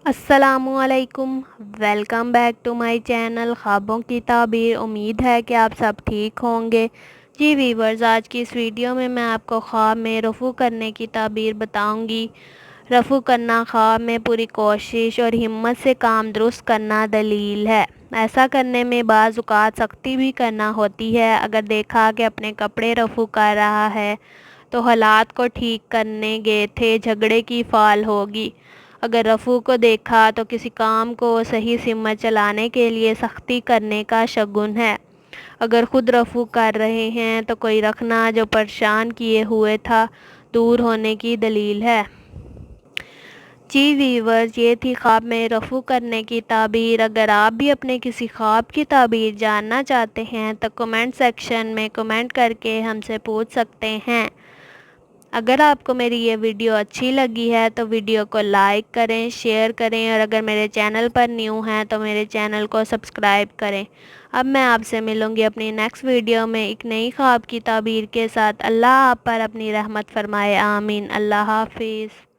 अस्सलामुअलैकुम। Welcome back to my channel ख्वाबों की ताबीर। उम्मीद है कि आप सब ठीक होंगे। जी वीवर्स, आज की इस वीडियो में मैं आपको ख्वाब में रफ़ू करने की ताबीर बताऊंगी। रफ़ू करना ख्वाब में पूरी कोशिश और हिम्मत से काम दुरुस्त करना दलील है। ऐसा करने में बाज़ औक़ात सख्ती भी करना होती है। अगर देखा कि अपने कपड़े रफ़ू कर रहा है तो हालात को ठीक करने गए थे, झगड़े की फाल होगी। अगर रफ़ू को देखा तो किसी काम को सही सिमत चलाने के लिए सख्ती करने का शगुन है। अगर ख़ुद रफ़ू कर रहे हैं तो कोई रखना जो परेशान किए हुए था दूर होने की दलील है। जी वीवर्स, ये थी ख्वाब में रफ़ू करने की ताबीर। अगर आप भी अपने किसी ख्वाब की ताबीर जानना चाहते हैं तो कमेंट सेक्शन में कमेंट करके हमसे पूछ सकते हैं। अगर आपको मेरी ये वीडियो अच्छी लगी है तो वीडियो को लाइक करें, शेयर करें और अगर मेरे चैनल पर न्यू हैं तो मेरे चैनल को सब्सक्राइब करें। अब मैं आपसे मिलूँगी अपनी नेक्स्ट वीडियो में एक नई ख्वाब की ताबीर के साथ। अल्लाह आप पर अपनी रहमत फरमाए, आमीन। अल्लाह हाफिज़।